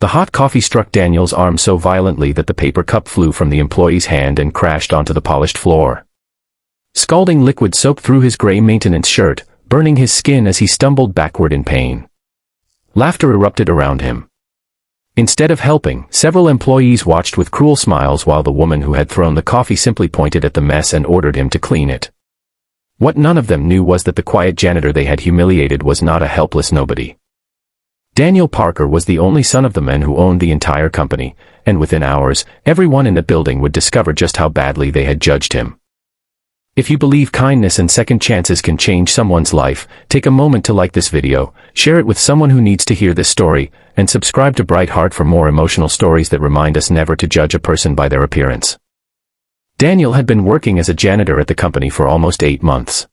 The hot coffee struck Daniel's arm so violently that the paper cup flew from the employee's hand and crashed onto the polished floor. Scalding liquid soaked through his gray maintenance shirt, burning his skin as he stumbled backward in pain. Laughter erupted around him. Instead of helping, several employees watched with cruel smiles while the woman who had thrown the coffee simply pointed at the mess and ordered him to clean it. What none of them knew was that the quiet janitor they had humiliated was not a helpless nobody. Daniel Parker was the only son of the men who owned the entire company, and within hours, everyone in the building would discover just how badly they had judged him. If you believe kindness and second chances can change someone's life, take a moment to like this video, share it with someone who needs to hear this story, and subscribe to Bright Heart for more emotional stories that remind us never to judge a person by their appearance. Daniel had been working as a janitor at the company for almost 8 months.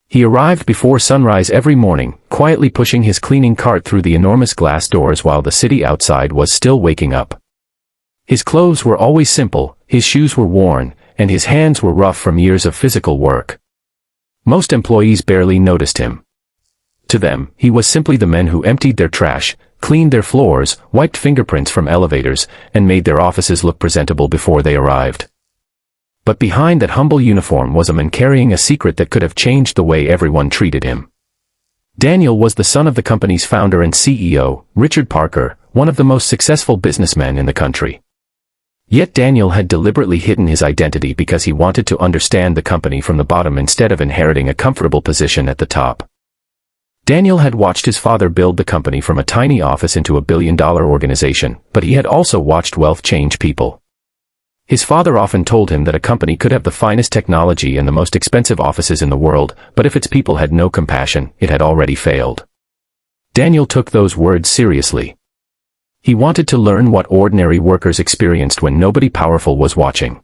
He arrived before sunrise every morning, quietly pushing his cleaning cart through the enormous glass doors while the city outside was still waking up. His clothes were always simple, his shoes were worn, and his hands were rough from years of physical work. Most employees barely noticed him. To them, he was simply the man who emptied their trash, cleaned their floors, wiped fingerprints from elevators, and made their offices look presentable before they arrived. But behind that humble uniform was a man carrying a secret that could have changed the way everyone treated him. Daniel was the son of the company's founder and CEO, Richard Parker, one of the most successful businessmen in the country. Yet Daniel had deliberately hidden his identity because he wanted to understand the company from the bottom instead of inheriting a comfortable position at the top. Daniel had watched his father build the company from a tiny office into a billion-dollar organization, but he had also watched wealth change people. His father often told him that a company could have the finest technology and the most expensive offices in the world, but if its people had no compassion, it had already failed. Daniel took those words seriously. He wanted to learn what ordinary workers experienced when nobody powerful was watching.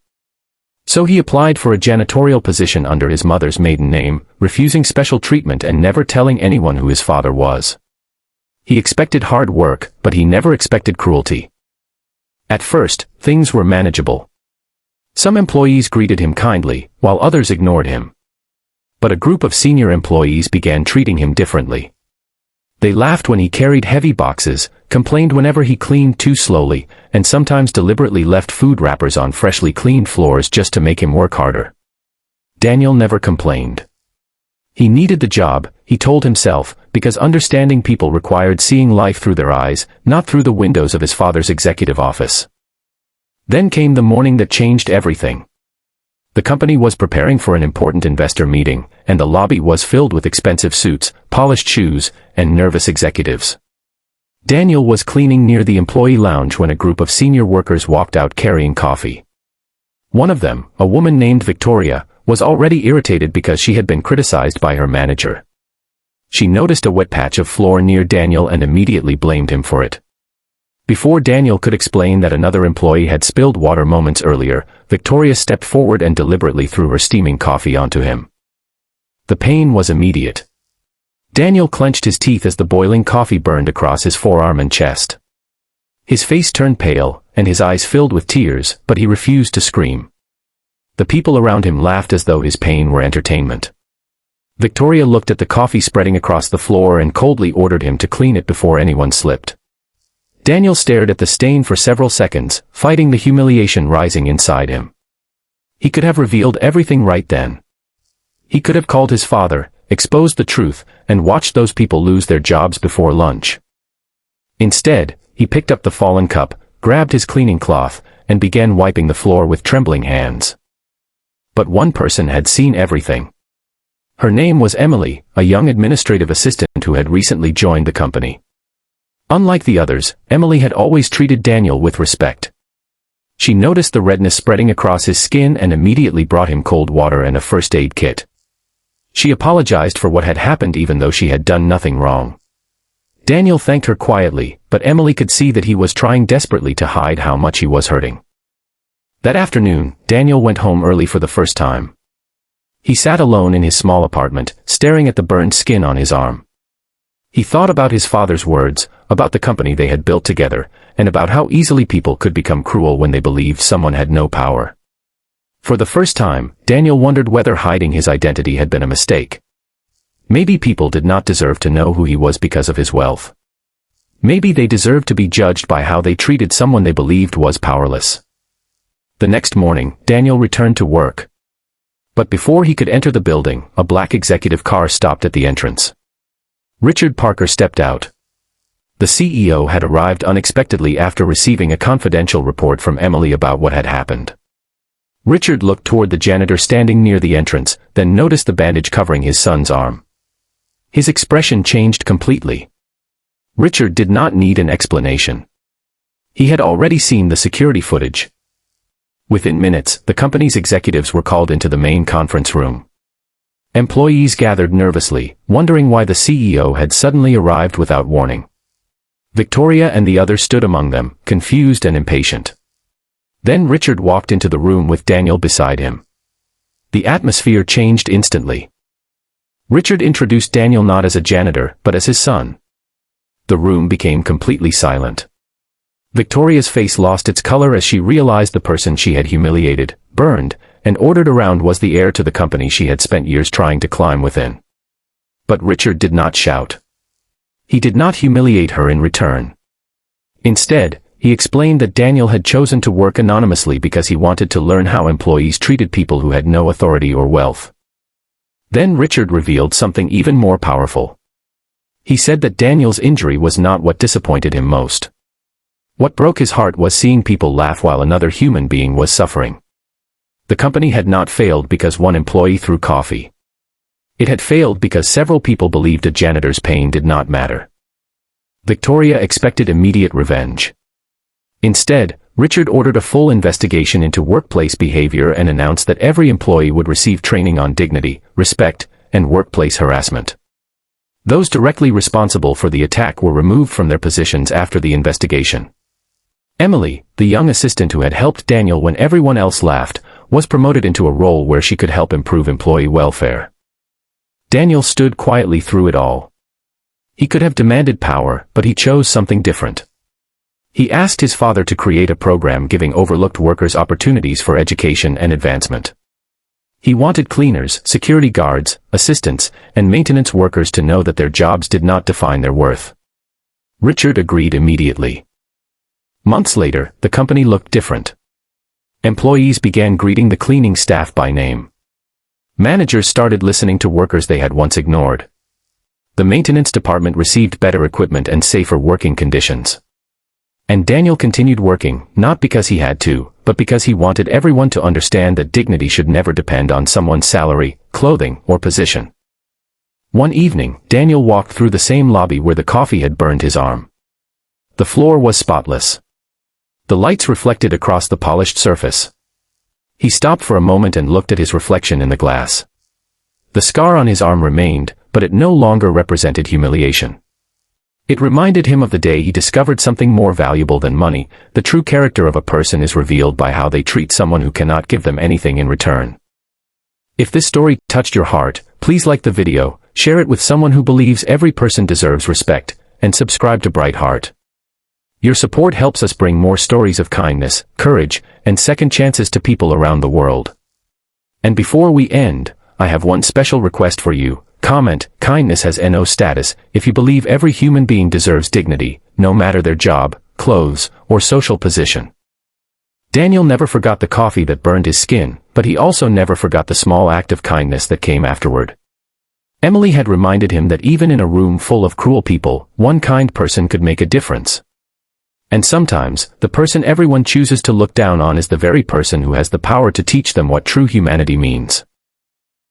So he applied for a janitorial position under his mother's maiden name, refusing special treatment and never telling anyone who his father was. He expected hard work, but he never expected cruelty. At first, things were manageable. Some employees greeted him kindly, while others ignored him. But a group of senior employees began treating him differently. They laughed when he carried heavy boxes, complained whenever he cleaned too slowly, and sometimes deliberately left food wrappers on freshly cleaned floors just to make him work harder. Daniel never complained. He needed the job, he told himself, because understanding people required seeing life through their eyes, not through the windows of his father's executive office. Then came the morning that changed everything. The company was preparing for an important investor meeting, and the lobby was filled with expensive suits, polished shoes, and nervous executives. Daniel was cleaning near the employee lounge when a group of senior workers walked out carrying coffee. One of them, a woman named Victoria, was already irritated because she had been criticized by her manager. She noticed a wet patch of floor near Daniel and immediately blamed him for it. Before Daniel could explain that another employee had spilled water moments earlier, Victoria stepped forward and deliberately threw her steaming coffee onto him. The pain was immediate. Daniel clenched his teeth as the boiling coffee burned across his forearm and chest. His face turned pale, and his eyes filled with tears, but he refused to scream. The people around him laughed as though his pain were entertainment. Victoria looked at the coffee spreading across the floor and coldly ordered him to clean it before anyone slipped. Daniel stared at the stain for several seconds, fighting the humiliation rising inside him. He could have revealed everything right then. He could have called his father, exposed the truth, and watched those people lose their jobs before lunch. Instead, he picked up the fallen cup, grabbed his cleaning cloth, and began wiping the floor with trembling hands. But one person had seen everything. Her name was Emily, a young administrative assistant who had recently joined the company. Unlike the others, Emily had always treated Daniel with respect. She noticed the redness spreading across his skin and immediately brought him cold water and a first aid kit. She apologized for what had happened even though she had done nothing wrong. Daniel thanked her quietly, but Emily could see that he was trying desperately to hide how much he was hurting. That afternoon, Daniel went home early for the first time. He sat alone in his small apartment, staring at the burned skin on his arm. He thought about his father's words, about the company they had built together, and about how easily people could become cruel when they believed someone had no power. For the first time, Daniel wondered whether hiding his identity had been a mistake. Maybe people did not deserve to know who he was because of his wealth. Maybe they deserved to be judged by how they treated someone they believed was powerless. The next morning, Daniel returned to work. But before he could enter the building, a black executive car stopped at the entrance. Richard Parker stepped out. The CEO had arrived unexpectedly after receiving a confidential report from Emily about what had happened. Richard looked toward the janitor standing near the entrance, then noticed the bandage covering his son's arm. His expression changed completely. Richard did not need an explanation. He had already seen the security footage. Within minutes, the company's executives were called into the main conference room. Employees gathered nervously, wondering why the CEO had suddenly arrived without warning. Victoria and the others stood among them, confused and impatient. Then Richard walked into the room with Daniel beside him. The atmosphere changed instantly. Richard introduced Daniel not as a janitor, but as his son. The room became completely silent. Victoria's face lost its color as she realized the person she had humiliated, burned, and ordered around was the heir to the company she had spent years trying to climb within. But Richard did not shout. He did not humiliate her in return. Instead, he explained that Daniel had chosen to work anonymously because he wanted to learn how employees treated people who had no authority or wealth. Then Richard revealed something even more powerful. He said that Daniel's injury was not what disappointed him most. What broke his heart was seeing people laugh while another human being was suffering. The company had not failed because one employee threw coffee. It had failed because several people believed a janitor's pain did not matter. Victoria expected immediate revenge. Instead, Richard ordered a full investigation into workplace behavior and announced that every employee would receive training on dignity, respect, and workplace harassment. Those directly responsible for the attack were removed from their positions after the investigation. Emily, the young assistant who had helped Daniel when everyone else laughed, was promoted into a role where she could help improve employee welfare. Daniel stood quietly through it all. He could have demanded power, but he chose something different. He asked his father to create a program giving overlooked workers opportunities for education and advancement. He wanted cleaners, security guards, assistants, and maintenance workers to know that their jobs did not define their worth. Richard agreed immediately. Months later, the company looked different. Employees began greeting the cleaning staff by name. Managers started listening to workers they had once ignored. The maintenance department received better equipment and safer working conditions. And Daniel continued working, not because he had to, but because he wanted everyone to understand that dignity should never depend on someone's salary, clothing, or position. One evening, Daniel walked through the same lobby where the coffee had burned his arm. The floor was spotless. The lights reflected across the polished surface. He stopped for a moment and looked at his reflection in the glass. The scar on his arm remained, but it no longer represented humiliation. It reminded him of the day he discovered something more valuable than money. The true character of a person is revealed by how they treat someone who cannot give them anything in return. If this story touched your heart, please like the video, share it with someone who believes every person deserves respect, and subscribe to Bright Heart. Your support helps us bring more stories of kindness, courage, and second chances to people around the world. And before we end, I have one special request for you. Comment, kindness has no status, if you believe every human being deserves dignity, no matter their job, clothes, or social position. Daniel never forgot the coffee that burned his skin, but he also never forgot the small act of kindness that came afterward. Emily had reminded him that even in a room full of cruel people, one kind person could make a difference. And sometimes, the person everyone chooses to look down on is the very person who has the power to teach them what true humanity means.